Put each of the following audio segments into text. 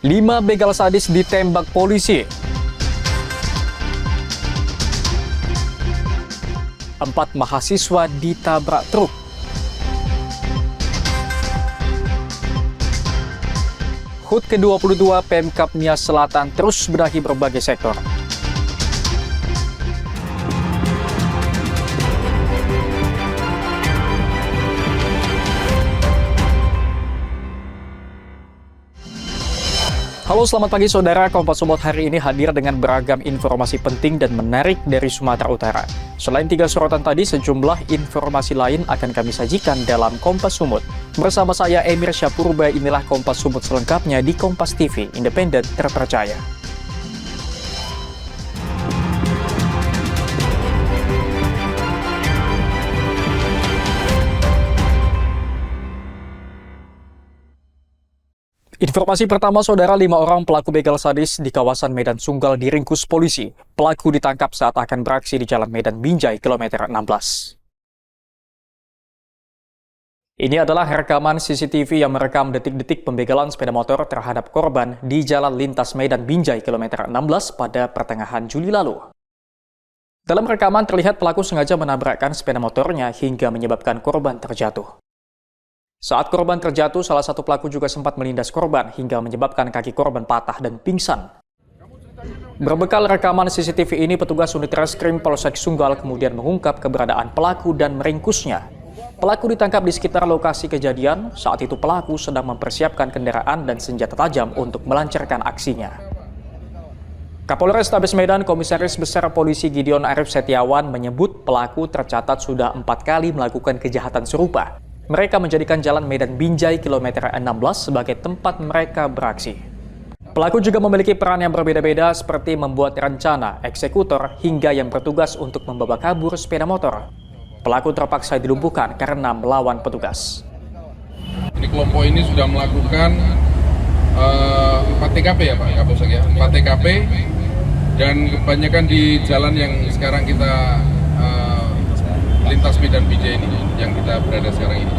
5 begal sadis ditembak polisi. 4 mahasiswa ditabrak truk. HUT ke-22 Pemkab Nias Selatan terus benahi berbagai sektor. Halo, selamat pagi saudara. Kompas Sumut hari ini hadir dengan beragam informasi penting dan menarik dari Sumatera Utara. Selain 3 sorotan tadi, sejumlah informasi lain akan kami sajikan dalam Kompas Sumut. Bersama saya Emir Syapurba, inilah Kompas Sumut selengkapnya di Kompas TV, independen terpercaya. Informasi pertama, saudara, 5 orang pelaku begal sadis di kawasan Medan Sunggal diringkus polisi. Pelaku ditangkap saat akan beraksi di Jalan Medan Binjai, kilometer 16. Ini adalah rekaman CCTV yang merekam detik-detik pembegalan sepeda motor terhadap korban di Jalan Lintas Medan Binjai, kilometer 16 pada pertengahan Juli lalu. Dalam rekaman terlihat pelaku sengaja menabrakkan sepeda motornya hingga menyebabkan korban terjatuh. Saat korban terjatuh, salah satu pelaku juga sempat melindas korban hingga menyebabkan kaki korban patah dan pingsan. Berbekal rekaman CCTV ini, petugas unit reskrim Polsek Sunggal kemudian mengungkap keberadaan pelaku dan meringkusnya. Pelaku ditangkap di sekitar lokasi kejadian. Saat itu pelaku sedang mempersiapkan kendaraan dan senjata tajam untuk melancarkan aksinya. Kapolres Tabes Medan, Komisaris Besar Polisi Gideon Arif Setiawan menyebut pelaku tercatat sudah 4 kali melakukan kejahatan serupa. Mereka menjadikan Jalan Medan Binjai kilometer 16 sebagai tempat mereka beraksi. Pelaku juga memiliki peran yang berbeda-beda seperti membuat rencana, eksekutor, hingga yang bertugas untuk membawa kabur sepeda motor. Pelaku terpaksa dilumpuhkan karena melawan petugas. Ini kelompok ini sudah melakukan 4 TKP ya Pak Kapolsek ya, 4 TKP dan kebanyakan di jalan yang sekarang kita lintas Medan Binjai ini yang kita berada sekarang ini.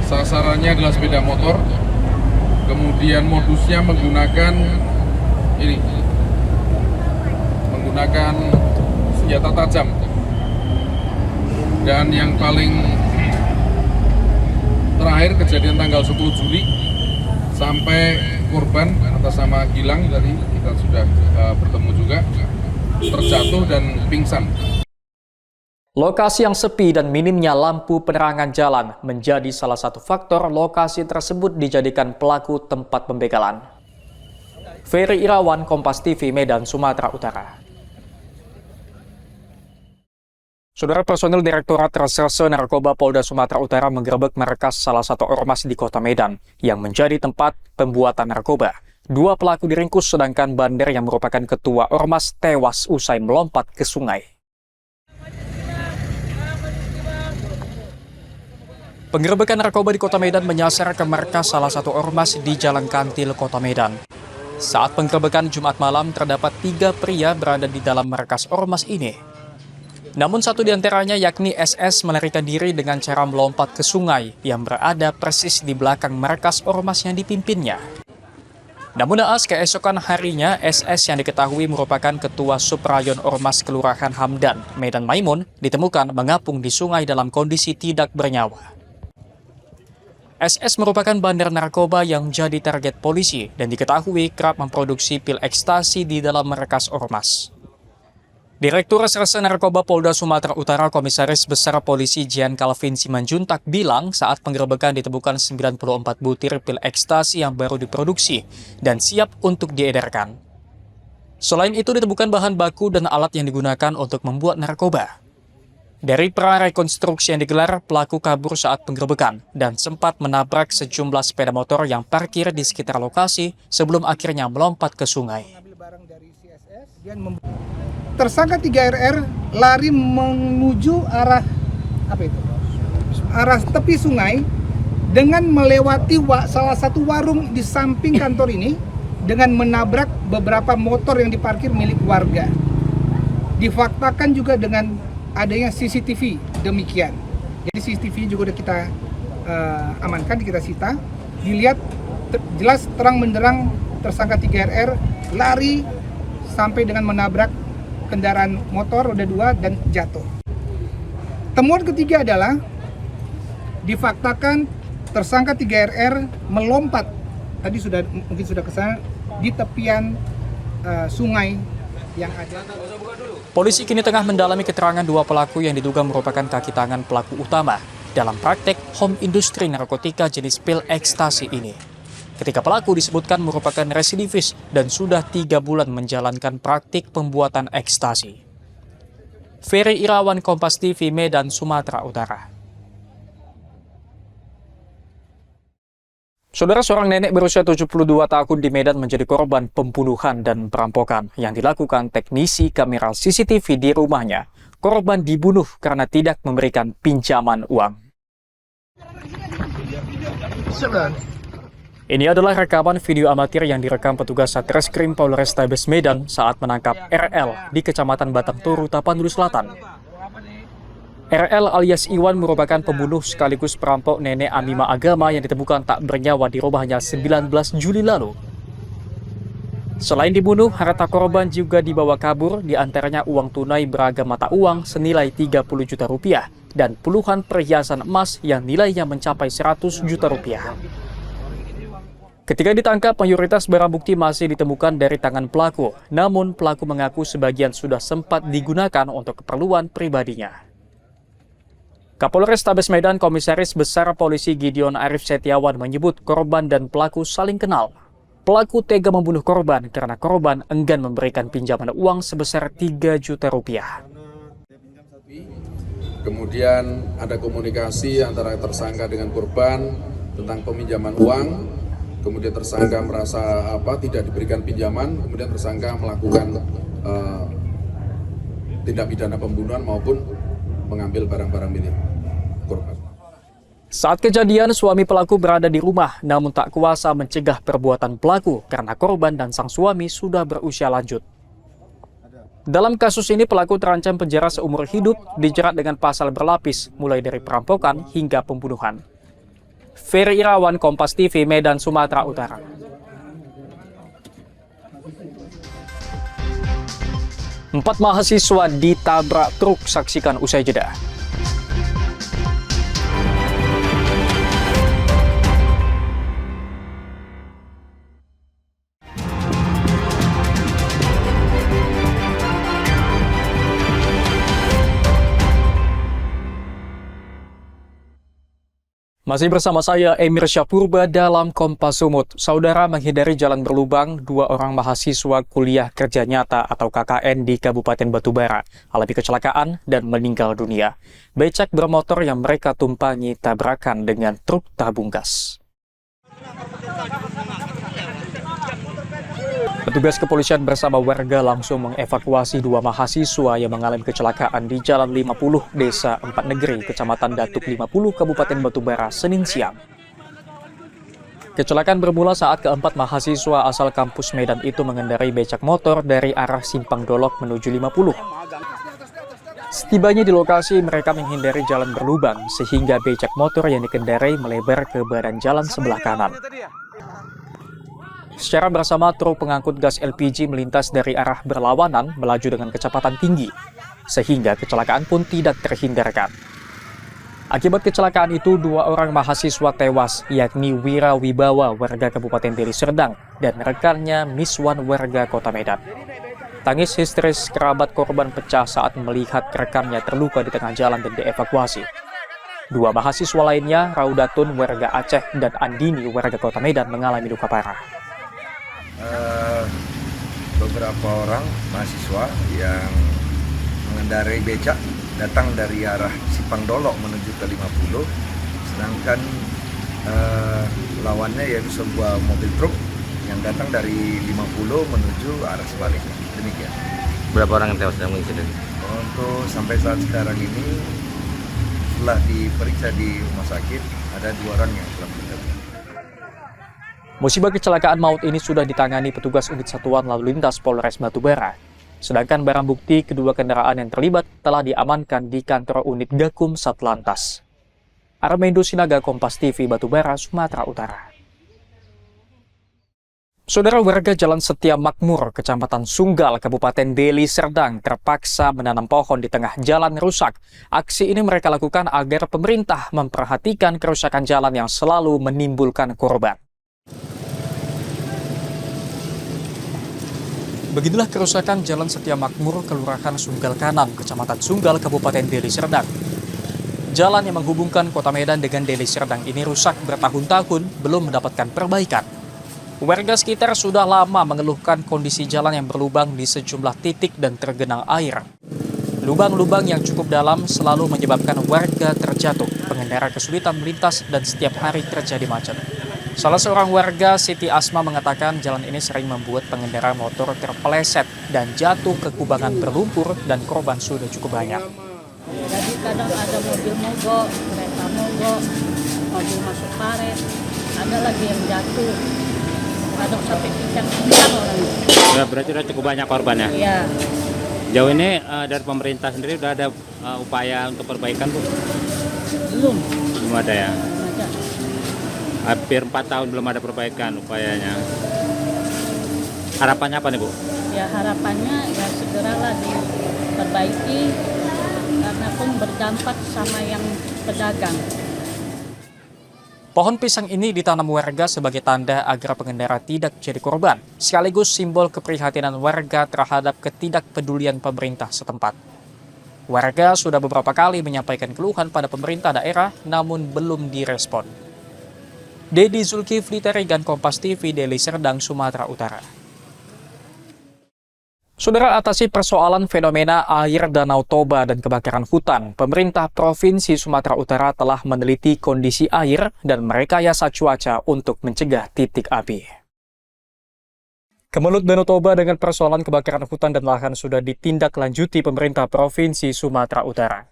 Sasarannya adalah sepeda motor, kemudian modusnya menggunakan senjata tajam, dan yang paling terakhir kejadian tanggal 10 Juli sampai korban atas nama Gilang tadi kita sudah bertemu juga, terjatuh dan pingsan. Lokasi yang sepi dan minimnya lampu penerangan jalan menjadi salah satu faktor lokasi tersebut dijadikan pelaku tempat pembegalan. Ferry Irawan, Kompas TV, Medan, Sumatera Utara. Saudara, personil Direktorat Reserse Narkoba Polda Sumatera Utara menggerebek markas salah satu ormas di Kota Medan yang menjadi tempat pembuatan narkoba. 2 pelaku diringkus sedangkan bandar yang merupakan ketua ormas tewas usai melompat ke sungai. Penggerebekan narkoba di Kota Medan menyasar ke markas salah satu ormas di Jalan Kantil, Kota Medan. Saat penggerebekan Jumat malam, terdapat 3 pria berada di dalam markas ormas ini. Namun satu di antaranya, yakni SS, melarikan diri dengan cara melompat ke sungai yang berada persis di belakang markas ormas yang dipimpinnya. Namun naas, keesokan harinya, SS yang diketahui merupakan ketua subrayon Ormas Kelurahan Hamdan, Medan Maimun, ditemukan mengapung di sungai dalam kondisi tidak bernyawa. SS merupakan bandar narkoba yang jadi target polisi dan diketahui kerap memproduksi pil ekstasi di dalam markas ormas. Direktur Reserse Narkoba Polda Sumatera Utara Komisaris Besar Polisi Jian Calvin Simanjuntak bilang saat penggerebekan ditemukan 94 butir pil ekstasi yang baru diproduksi dan siap untuk diedarkan. Selain itu ditemukan bahan baku dan alat yang digunakan untuk membuat narkoba. Dari prarekonstruksi yang digelar, pelaku kabur saat penggerebekan dan sempat menabrak sejumlah sepeda motor yang parkir di sekitar lokasi sebelum akhirnya melompat ke sungai. Tersangka 3RR lari menuju arah tepi sungai dengan melewati salah satu warung di samping kantor ini dengan menabrak beberapa motor yang diparkir milik warga. Difaktakan juga dengan adanya CCTV demikian. Jadi CCTV juga udah kita amankan, kita sita. Dilihat jelas terang benderang tersangka 3RR lari sampai dengan menabrak kendaraan motor roda 2 dan jatuh. Temuan ketiga adalah difaktakan tersangka 3RR melompat, tadi mungkin sudah kesana, di tepian sungai yang ada. Polisi kini tengah mendalami keterangan dua pelaku yang diduga merupakan kaki tangan pelaku utama dalam praktek home industri narkotika jenis pil ekstasi ini. Ketika pelaku disebutkan merupakan residivis dan sudah 3 bulan menjalankan praktik pembuatan ekstasi. Ferry Irawan, Kompas TV, Medan, Sumatera Utara. Saudara, seorang nenek berusia 72 tahun di Medan menjadi korban pembunuhan dan perampokan yang dilakukan teknisi kamera CCTV di rumahnya. Korban dibunuh karena tidak memberikan pinjaman uang. Ini adalah rekaman video amatir yang direkam petugas Satreskrim Polrestabes Medan saat menangkap RL di Kecamatan Batang Toru, Tapanuli Selatan. RL alias Iwan merupakan pembunuh sekaligus perampok nenek Amima Agama yang ditemukan tak bernyawa di rumahnya 19 Juli lalu. Selain dibunuh, harta korban juga dibawa kabur, diantaranya uang tunai beragam mata uang senilai 30 juta rupiah dan puluhan perhiasan emas yang nilainya mencapai 100 juta rupiah. Ketika ditangkap, mayoritas barang bukti masih ditemukan dari tangan pelaku, namun pelaku mengaku sebagian sudah sempat digunakan untuk keperluan pribadinya. Kapolres Tabes Medan Komisaris Besar Polisi Gideon Arif Setiawan menyebut korban dan pelaku saling kenal. Pelaku tega membunuh korban karena korban enggan memberikan pinjaman uang sebesar 3 juta rupiah. Kemudian ada komunikasi antara tersangka dengan korban tentang peminjaman uang. Kemudian tersangka merasa tidak diberikan pinjaman, kemudian tersangka melakukan tindak pidana pembunuhan maupun mengambil barang-barang milik korban. Saat kejadian, suami pelaku berada di rumah, namun tak kuasa mencegah perbuatan pelaku karena korban dan sang suami sudah berusia lanjut. Dalam kasus ini, pelaku terancam penjara seumur hidup, dijerat dengan pasal berlapis, mulai dari perampokan hingga pembunuhan. Ferry Irawan, Kompas TV, Medan, Sumatera Utara. Empat mahasiswa ditabrak truk, saksikan usai jeda. Masih bersama saya, Emir Syapurba dalam Kompas Sumut. Saudara, menghindari jalan berlubang, 2 orang mahasiswa kuliah kerja nyata atau KKN di Kabupaten Batubara alami kecelakaan dan meninggal dunia. Becak bermotor yang mereka tumpangi tabrakan dengan truk tabung gas. Petugas kepolisian bersama warga langsung mengevakuasi 2 mahasiswa yang mengalami kecelakaan di Jalan 50, Desa 4 Negeri, Kecamatan Datuk 50, Kabupaten Batubara, Senin siang. Kecelakaan bermula saat keempat mahasiswa asal kampus Medan itu mengendarai becak motor dari arah Simpang Dolok menuju 50. Setibanya di lokasi, mereka menghindari jalan berlubang sehingga becak motor yang dikendarai melebar ke badan jalan sebelah kanan. Secara bersama, truk pengangkut gas LPG melintas dari arah berlawanan melaju dengan kecepatan tinggi, sehingga kecelakaan pun tidak terhindarkan. Akibat kecelakaan itu, 2 orang mahasiswa tewas, yakni Wira Wibawa, warga Kabupaten Deli Serdang, dan rekannya Miswan, warga Kota Medan. Tangis histeris kerabat korban pecah saat melihat rekannya terluka di tengah jalan dan dievakuasi. 2 mahasiswa lainnya, Raudatun, warga Aceh, dan Andini, warga Kota Medan, mengalami luka parah. Beberapa orang mahasiswa yang mengendarai becak datang dari arah Simpang Dolok menuju ke 50, sedangkan lawannya yaitu sebuah mobil truk yang datang dari 50 menuju arah sebaliknya. Demikian. Berapa orang yang tewas dalam insiden? Untuk sampai saat sekarang ini, setelah diperiksa di rumah sakit, ada 2 orang yang telah meninggal. Musibah kecelakaan maut ini sudah ditangani petugas unit satuan lalu lintas Polres Batubara. Sedangkan barang bukti kedua kendaraan yang terlibat telah diamankan di kantor unit Gakum Satlantas. Armendo Sinaga, Kompas TV, Batubara, Sumatera Utara. Saudara, warga Jalan Setia Makmur, Kecamatan Sunggal, Kabupaten Deli Serdang terpaksa menanam pohon di tengah jalan rusak. Aksi ini mereka lakukan agar pemerintah memperhatikan kerusakan jalan yang selalu menimbulkan korban. Beginilah kerusakan Jalan Setia Makmur, Kelurahan Sunggal Kanan, Kecamatan Sunggal, Kabupaten Deli Serdang. Jalan yang menghubungkan Kota Medan dengan Deli Serdang ini rusak bertahun-tahun belum mendapatkan perbaikan. Warga sekitar sudah lama mengeluhkan kondisi jalan yang berlubang di sejumlah titik dan tergenang air. Lubang-lubang yang cukup dalam selalu menyebabkan warga terjatuh, pengendara kesulitan melintas, dan setiap hari terjadi macet. Salah seorang warga, Siti Asma, mengatakan jalan ini sering membuat pengendara motor terpeleset dan jatuh ke kubangan berlumpur dan korban sudah cukup banyak. Jadi kadang ada mobil mogok, kereta mogok, mobil masuk paret, ada lagi yang jatuh. Kadang sampai pincang orang. Ya, berarti sudah cukup banyak korbannya. Iya. Jauh ini dari pemerintah sendiri sudah ada upaya untuk perbaikan, Bu? Belum Belum ada ya? ada. Hampir 4 tahun belum ada perbaikan upayanya. Harapannya apa nih, Bu? Ya harapannya ya segeralah diperbaiki karena pun berdampak sama yang pedagang. Pohon pisang ini ditanam warga sebagai tanda agar pengendara tidak jadi korban, sekaligus simbol keprihatinan warga terhadap ketidakpedulian pemerintah setempat. Warga sudah beberapa kali menyampaikan keluhan pada pemerintah daerah, namun belum direspon. Dedi Zulkifli, Tarigan, Kompas TV, Deli Serdang, Sumatera Utara. Saudara, atasi persoalan fenomena air Danau Toba dan kebakaran hutan, pemerintah Provinsi Sumatera Utara telah meneliti kondisi air dan merekayasa cuaca untuk mencegah titik api. Kemelut Danau Toba dengan persoalan kebakaran hutan dan lahan sudah ditindaklanjuti pemerintah Provinsi Sumatera Utara.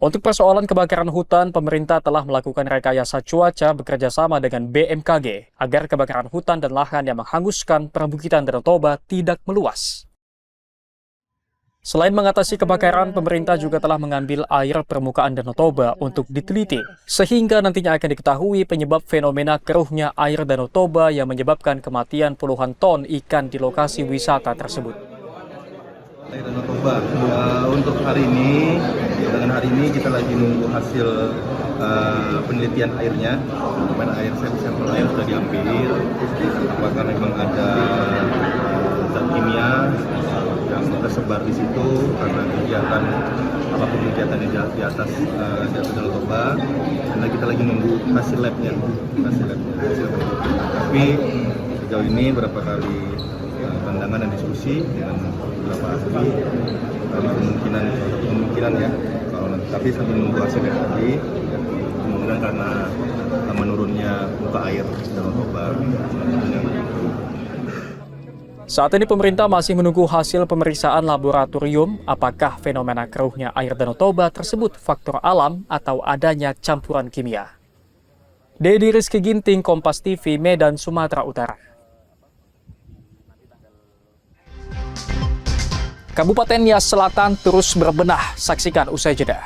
Untuk persoalan kebakaran hutan, pemerintah telah melakukan rekayasa cuaca bekerjasama dengan BMKG agar kebakaran hutan dan lahan yang menghanguskan perbukitan Danau Toba tidak meluas. Selain mengatasi kebakaran, pemerintah juga telah mengambil air permukaan Danau Toba untuk diteliti, sehingga nantinya akan diketahui penyebab fenomena keruhnya air Danau Toba yang menyebabkan kematian puluhan ton ikan di lokasi wisata tersebut. Air Danau Toba. Untuk hari ini kita lagi nunggu hasil penelitian airnya, dimana sampel air sudah diambil, apakah memang ada zat kimia yang tersebar di situ karena kegiatan apapun kegiatan yang di atas Danau Toba. Karena kita lagi nunggu hasil labnya. Tapi sejauh ini berapa kali pandangan dan diskusi dengan beberapa ahli, kemungkinan ya, kalau nanti, tapi sambil menunggu hasil tadi, kemungkinan karena menurunnya muka air Danau Toba. Saat ini pemerintah masih menunggu hasil pemeriksaan laboratorium apakah fenomena keruhnya air Danau Toba tersebut faktor alam atau adanya campuran kimia. Dedi Rizky Ginting, Kompas TV, Medan, Sumatera Utara. Kabupaten Nias Selatan terus berbenah, saksikan usai jeda.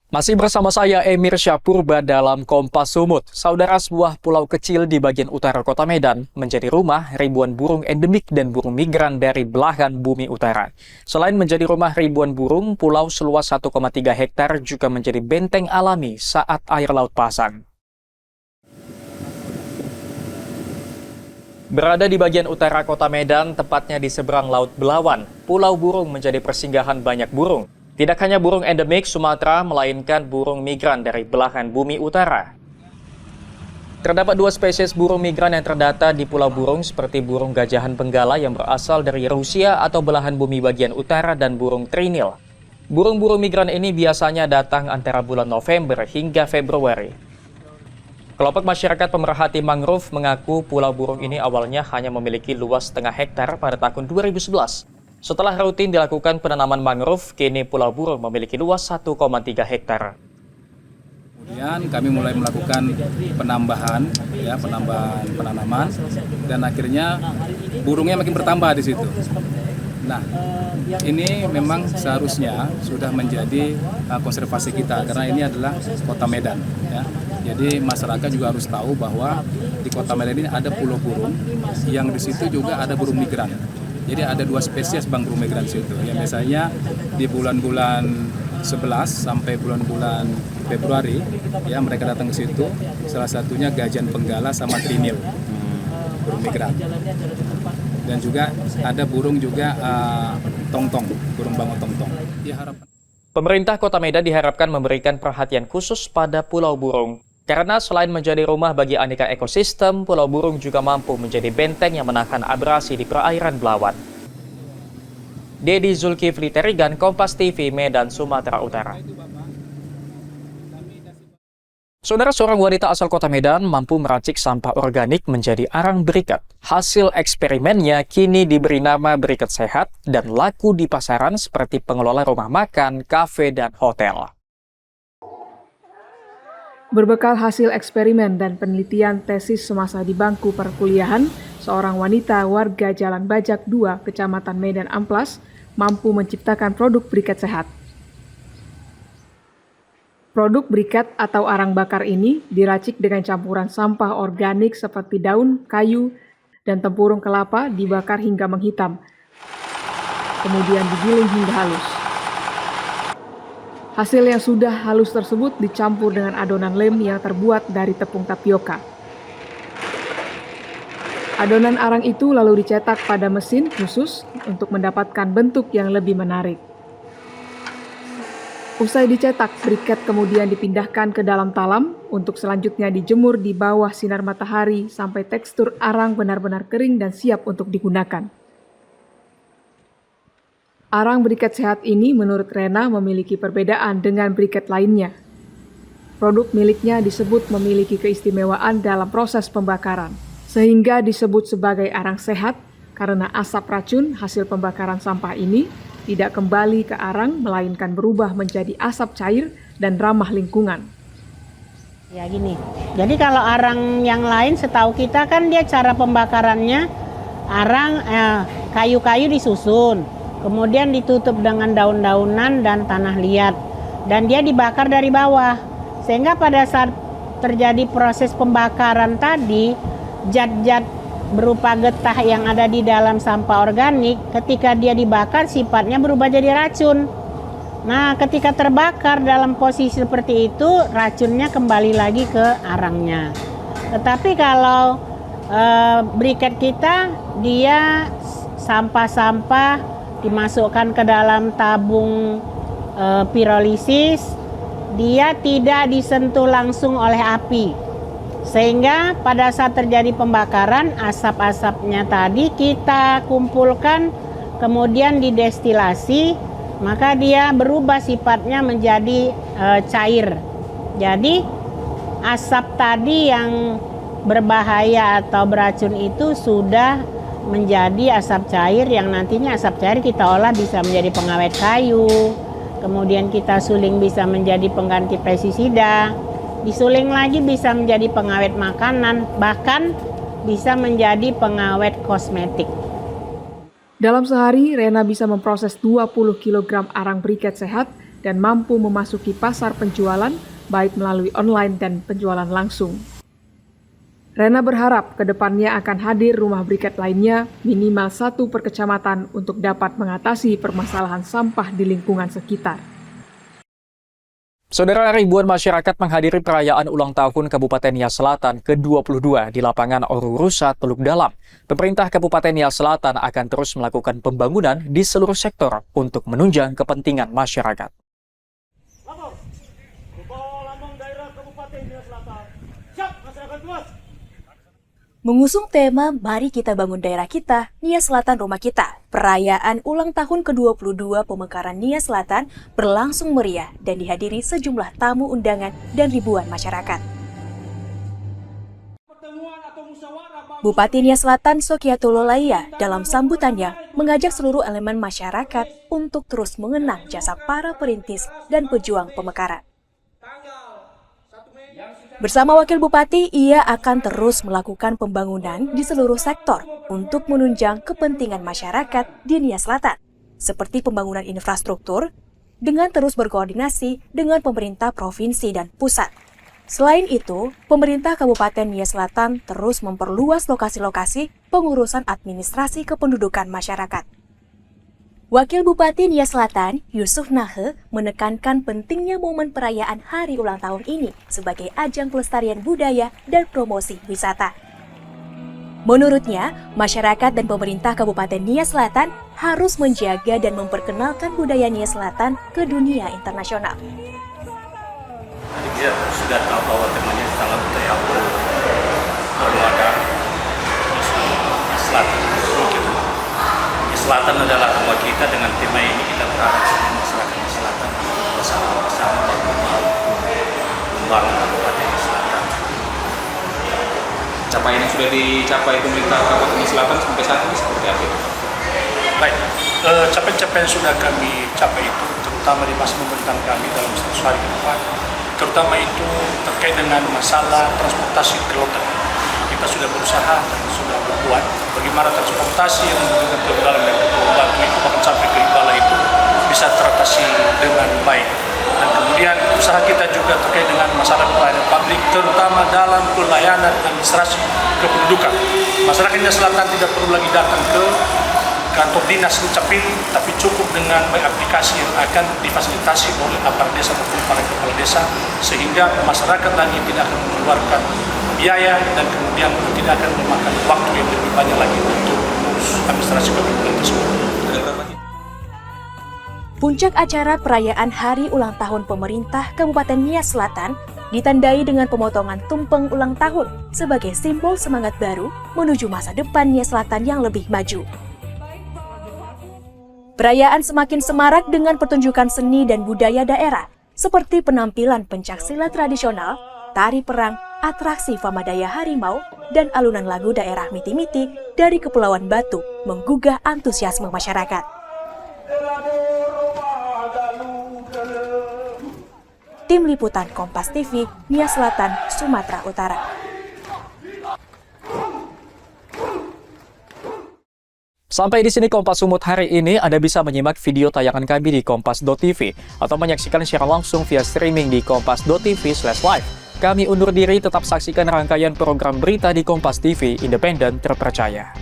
Masih bersama saya Emir Syahpurba dalam Kompas Sumut. Saudara, sebuah pulau kecil di bagian utara kota Medan menjadi rumah ribuan burung endemik dan burung migran dari belahan bumi utara. Selain menjadi rumah ribuan burung, pulau seluas 1,3 hektar juga menjadi benteng alami saat air laut pasang. Berada di bagian utara kota Medan, tepatnya di seberang Laut Belawan, Pulau Burung menjadi persinggahan banyak burung. Tidak hanya burung endemik Sumatera, melainkan burung migran dari belahan bumi utara. Terdapat 2 spesies burung migran yang terdata di Pulau Burung, seperti burung gajahan benggala yang berasal dari Rusia atau belahan bumi bagian utara dan burung trinil. Burung-burung migran ini biasanya datang antara bulan November hingga Februari. Kelompok masyarakat pemerhati mangrove mengaku Pulau Burung ini awalnya hanya memiliki luas setengah hektar pada tahun 2011. Setelah rutin dilakukan penanaman mangrove, kini Pulau Burung memiliki luas 1,3 hektar. Kemudian kami mulai melakukan penambahan penanaman, dan akhirnya burungnya makin bertambah di situ. Nah, ini memang seharusnya sudah menjadi konservasi kita karena ini adalah Kota Medan. Ya. Jadi masyarakat juga harus tahu bahwa di Kota Medan ini ada pulau burung yang di situ juga ada burung migran. Jadi ada 2 spesies burung migran di situ. Yang biasanya di bulan-bulan 11 sampai bulan-bulan Februari ya mereka datang ke situ. Salah satunya gajan penggala sama trinil, burung migran. Dan juga ada burung juga tongtong, burung bango tongtong. Pemerintah Kota Medan diharapkan memberikan perhatian khusus pada pulau burung. Karena selain menjadi rumah bagi aneka ekosistem, pulau burung juga mampu menjadi benteng yang menahan abrasi di perairan Belawan. Dedi Zulkifli Terigan, Kompas TV, Medan, Sumatera Utara. Saudara, seorang wanita asal Kota Medan mampu meracik sampah organik menjadi arang berikat. Hasil eksperimennya kini diberi nama berikat sehat dan laku di pasaran seperti pengelola rumah makan, kafe, dan hotel. Berbekal hasil eksperimen dan penelitian tesis semasa di bangku perkuliahan, seorang wanita warga Jalan Bajak 2, Kecamatan Medan Amplas, mampu menciptakan produk berikat sehat. Produk berikat atau arang bakar ini diracik dengan campuran sampah organik seperti daun, kayu, dan tempurung kelapa dibakar hingga menghitam, kemudian digiling hingga halus. Hasil yang sudah halus tersebut dicampur dengan adonan lem yang terbuat dari tepung tapioka. Adonan arang itu lalu dicetak pada mesin khusus untuk mendapatkan bentuk yang lebih menarik. Usai dicetak, berikat kemudian dipindahkan ke dalam talam untuk selanjutnya dijemur di bawah sinar matahari sampai tekstur arang benar-benar kering dan siap untuk digunakan. Arang berikat sehat ini menurut Rena memiliki perbedaan dengan berikat lainnya. Produk miliknya disebut memiliki keistimewaan dalam proses pembakaran, sehingga disebut sebagai arang sehat karena asap racun hasil pembakaran sampah ini tidak kembali ke arang melainkan berubah menjadi asap cair dan ramah lingkungan. Ya gini, jadi kalau arang yang lain setahu kita kan dia cara pembakarannya arang kayu-kayu disusun. Kemudian ditutup dengan daun-daunan dan tanah liat. Dan dia dibakar dari bawah. Sehingga pada saat terjadi proses pembakaran tadi, zat-zat berupa getah yang ada di dalam sampah organik, ketika dia dibakar sifatnya berubah jadi racun. Nah, ketika terbakar dalam posisi seperti itu, racunnya kembali lagi ke arangnya. Tetapi kalau berikat kita, dia sampah-sampah dimasukkan ke dalam tabung pirolisis, dia tidak disentuh langsung oleh api. Sehingga pada saat terjadi pembakaran, asap-asapnya tadi kita kumpulkan, kemudian didestilasi, maka dia berubah sifatnya menjadi cair. Jadi asap tadi yang berbahaya atau beracun itu sudah menjadi asap cair yang nantinya asap cair kita olah bisa menjadi pengawet kayu, kemudian kita suling bisa menjadi pengganti pestisida, disuling lagi bisa menjadi pengawet makanan, bahkan bisa menjadi pengawet kosmetik. Dalam sehari, Rena bisa memproses 20 kg arang berikat sehat dan mampu memasuki pasar penjualan baik melalui online dan penjualan langsung. Rena berharap kedepannya akan hadir rumah berikat lainnya minimal 1 per kecamatan untuk dapat mengatasi permasalahan sampah di lingkungan sekitar. Saudara, ribuan masyarakat menghadiri perayaan ulang tahun Kabupaten Nia Selatan ke-22 di lapangan Orurusa, Teluk Dalam. Pemerintah Kabupaten Nia Selatan akan terus melakukan pembangunan di seluruh sektor untuk menunjang kepentingan masyarakat. Mengusung tema Mari Kita Bangun Daerah Kita, Nia Selatan Rumah Kita, perayaan ulang tahun ke-22 Pemekaran Nia Selatan berlangsung meriah dan dihadiri sejumlah tamu undangan dan ribuan masyarakat. Bupati Nia Selatan Sokiatul Laia dalam sambutannya mengajak seluruh elemen masyarakat untuk terus mengenang jasa para perintis dan pejuang pemekaran. Bersama Wakil Bupati, ia akan terus melakukan pembangunan di seluruh sektor untuk menunjang kepentingan masyarakat di Nia Selatan, seperti pembangunan infrastruktur, dengan terus berkoordinasi dengan pemerintah provinsi dan pusat. Selain itu, pemerintah Kabupaten Nia Selatan terus memperluas lokasi-lokasi pengurusan administrasi kependudukan masyarakat. Wakil Bupati Nia Selatan, Yusuf Nahe, menekankan pentingnya momen perayaan hari ulang tahun ini sebagai ajang pelestarian budaya dan promosi wisata. Menurutnya, masyarakat dan pemerintah Kabupaten Nia Selatan harus menjaga dan memperkenalkan budaya Nia Selatan ke dunia internasional. Dia sudah tahu bahwa temanya dalam budaya bermuara Selatan. Selatan adalah tema kita. Dengan tema ini kita berharap masyarakat Selatan bersama-sama membangun Kabupaten Selatan. Capaian yang sudah dicapai pemerintah Kabupaten Selatan sampai saat ini seperti apa? Baik, capaian-capaian yang sudah kami capai itu, terutama di masa pemerintahan kami dalam 100 hari ke depan, terutama itu terkait dengan masalah transportasi ke lautan. Kita sudah berusaha dan sudah berbuat bagaimana transportasi yang menghubungkan ke dalam dan ke Batu itu bahkan sampai ke Ibala itu bisa teratasi dengan baik. Dan kemudian usaha kita juga terkait dengan masalah pelayanan publik, terutama dalam pelayanan administrasi kependudukan. Masyarakat Nia Selatan tidak perlu lagi datang ke kantor dinas Dukcapil, tapi cukup dengan aplikasi yang akan difasilitasi oleh aparat desa maupun para kepala desa, sehingga masyarakat lagi tidak akan mengeluarkan biaya dan kemudian tidak akan memakan waktu yang lebih banyak lagi untuk mengurus administrasi kependudukan tersebut. Puncak acara perayaan Hari Ulang Tahun Pemerintah Kabupaten Nia Selatan ditandai dengan pemotongan tumpeng ulang tahun sebagai simbol semangat baru menuju masa depan Nia Selatan yang lebih maju. Perayaan semakin semarak dengan pertunjukan seni dan budaya daerah, seperti penampilan pencaksilat tradisional, tari perang, atraksi Famadaya Harimau, dan alunan lagu daerah miti-miti dari Kepulauan Batu menggugah antusiasme masyarakat. Tim Liputan Kompas TV, Nia Selatan, Sumatera Utara. Sampai di sini Kompas Sumut hari ini. Anda bisa menyimak video tayangan kami di kompas.tv atau menyaksikan secara langsung via streaming di kompas.tv/live. Kami undur diri, tetap saksikan rangkaian program berita di Kompas TV, independen, terpercaya.